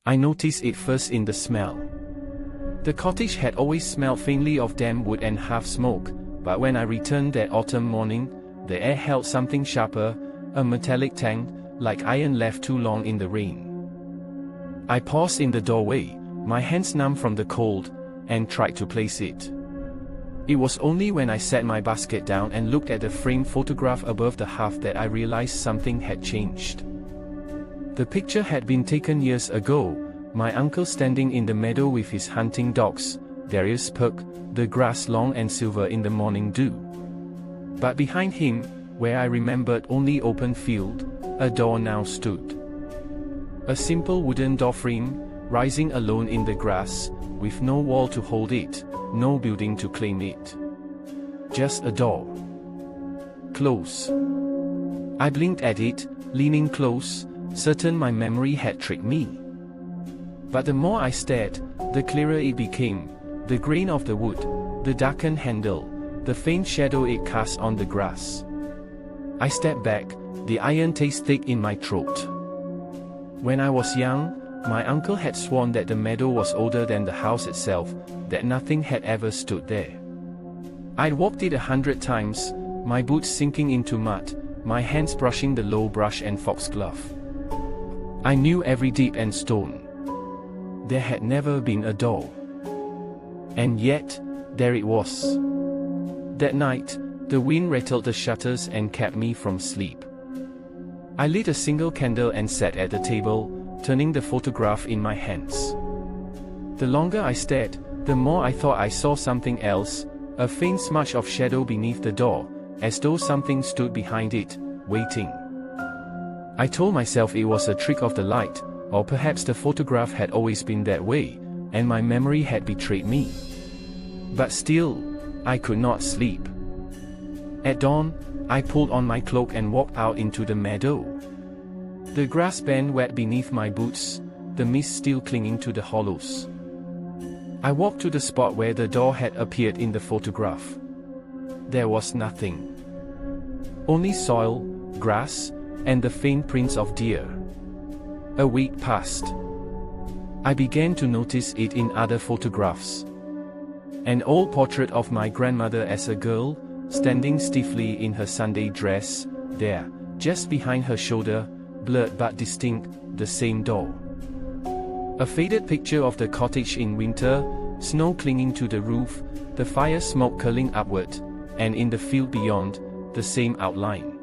I noticed it first in the smell. The cottage had always smelled faintly of damp wood and half smoke, but when I returned that autumn morning, the air held something sharper, a metallic tang, like iron left too long in the rain. I paused in the doorway, my hands numb from the cold, and tried to place it. It was only when I set my basket down and looked at the framed photograph above the hearth that I realized something had changed. The picture had been taken years ago, my uncle standing in the meadow with his hunting dogs, Darius Perk, the grass long and silver in the morning dew. But behind him, where I remembered only open field, a door now stood. A simple wooden door frame, rising alone in the grass, with no wall to hold it, no building to claim it. Just a door. Close. I blinked at it, leaning close, certain my memory had tricked me. But the more I stared, the clearer it became, the grain of the wood, the darkened handle, the faint shadow it cast on the grass. I stepped back, the iron taste thick in my throat. When I was young, my uncle had sworn that the meadow was older than the house itself, that nothing had ever stood there. I'd walked it 100 times, my boots sinking into mud, my hands brushing the low brush and foxglove. I knew every dip and stone. There had never been a door. And yet, there it was. That night, the wind rattled the shutters and kept me from sleep. I lit a single candle and sat at the table, turning the photograph in my hands. The longer I stared, the more I thought I saw something else, a faint smudge of shadow beneath the door, as though something stood behind it, waiting. I told myself it was a trick of the light, or perhaps the photograph had always been that way, and my memory had betrayed me. But still, I could not sleep. At dawn, I pulled on my cloak and walked out into the meadow. The grass bent wet beneath my boots, the mist still clinging to the hollows. I walked to the spot where the door had appeared in the photograph. There was nothing. Only soil, grass, and the faint prints of deer. A week passed. I began to notice it in other photographs. An old portrait of my grandmother as a girl, standing stiffly in her Sunday dress, there, just behind her shoulder, blurred but distinct, the same door. A faded picture of the cottage in winter, snow clinging to the roof, the fire smoke curling upward, and in the field beyond, the same outline.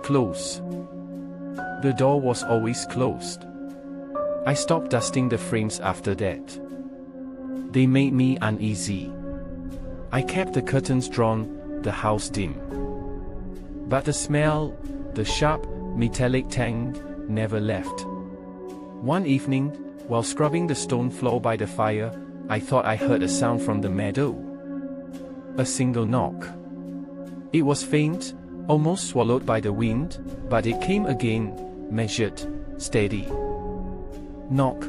Close. The door was always closed. I stopped dusting the frames after that. They made me uneasy. I kept the curtains drawn, the house dim. But the smell, the sharp, metallic tang, never left. One evening, while scrubbing the stone floor by the fire, I thought I heard a sound from the meadow. A single knock. It was faint, almost swallowed by the wind, but it came again, measured, steady. Knock.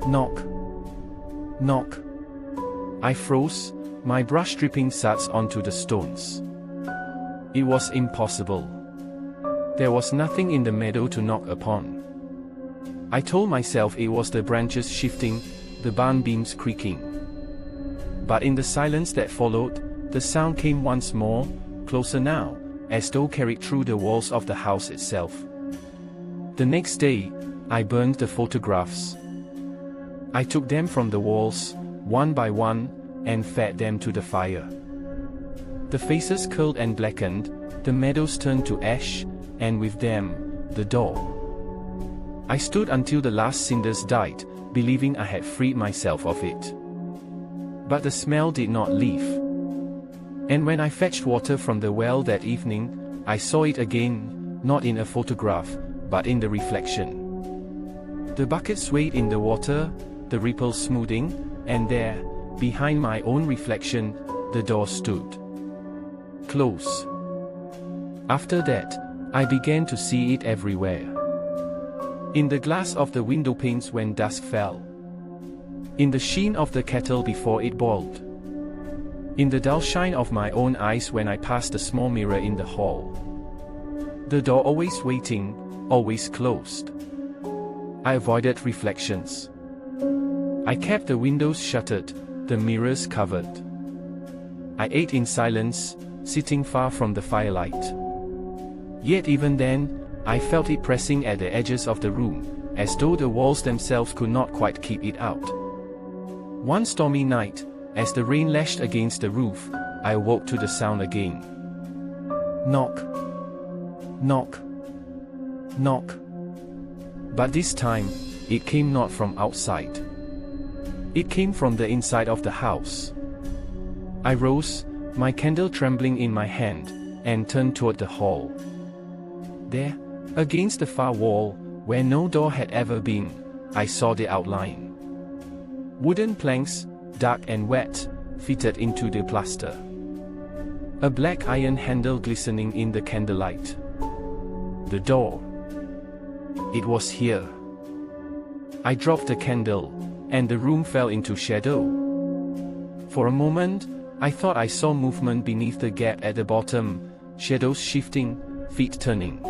Knock. Knock. I froze, my brush dripping suds onto the stones. It was impossible. There was nothing in the meadow to knock upon. I told myself it was the branches shifting, the barn beams creaking. But in the silence that followed, the sound came once more, closer now, as though carried through the walls of the house itself. The next day, I burned the photographs. I took them from the walls, one by one, and fed them to the fire. The faces curled and blackened, the meadows turned to ash, and with them, the door. I stood until the last cinders died, believing I had freed myself of it. But the smell did not leave. And when I fetched water from the well that evening, I saw it again, not in a photograph, but in the reflection. The bucket swayed in the water, the ripples smoothing, and there, behind my own reflection, the door stood. Close. After that, I began to see it everywhere. In the glass of the window panes when dusk fell. In the sheen of the kettle before it boiled. In the dull shine of my own eyes when I passed the small mirror in the hall. The door always waiting, always closed. I avoided reflections. I kept the windows shuttered, the mirrors covered. I ate in silence, sitting far from the firelight. Yet even then, I felt it pressing at the edges of the room, as though the walls themselves could not quite keep it out. One stormy night, as the rain lashed against the roof, I awoke to the sound again. Knock. Knock. Knock. But this time, it came not from outside. It came from the inside of the house. I rose, my candle trembling in my hand, and turned toward the hall. There, against the far wall, where no door had ever been, I saw the outline. Wooden planks, dark and wet, fitted into the plaster. A black iron handle glistening in the candlelight. The door. It was here. I dropped the candle, and the room fell into shadow. For a moment, I thought I saw movement beneath the gap at the bottom, shadows shifting, feet turning.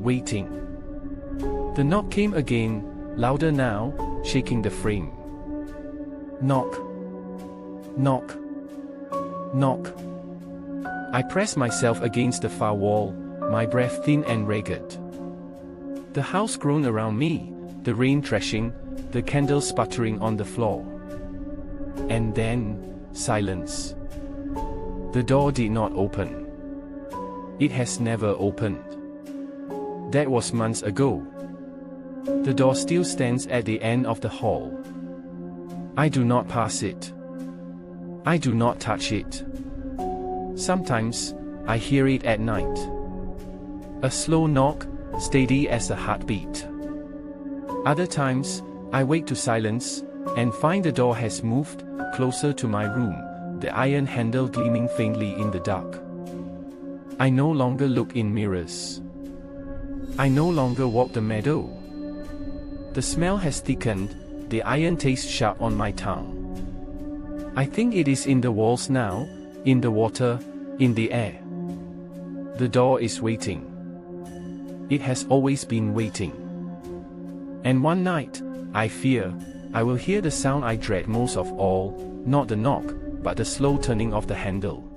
Waiting. The knock came again, louder now, shaking the frame. Knock. Knock. Knock. I pressed myself against the far wall, my breath thin and ragged. The house groaned around me, the rain thrashing, the candle sputtering on the floor. And then, silence. The door did not open. It has never opened. That was months ago. The door still stands at the end of the hall. I do not pass it. I do not touch it. Sometimes, I hear it at night. A slow knock, steady as a heartbeat. Other times, I wake to silence, and find the door has moved, closer to my room, the iron handle gleaming faintly in the dark. I no longer look in mirrors. I no longer walk the meadow. The smell has thickened, the iron tastes sharp on my tongue. I think it is in the walls now, in the water, in the air. The door is waiting. It has always been waiting. And one night, I fear, I will hear the sound I dread most of all, not the knock, but the slow turning of the handle.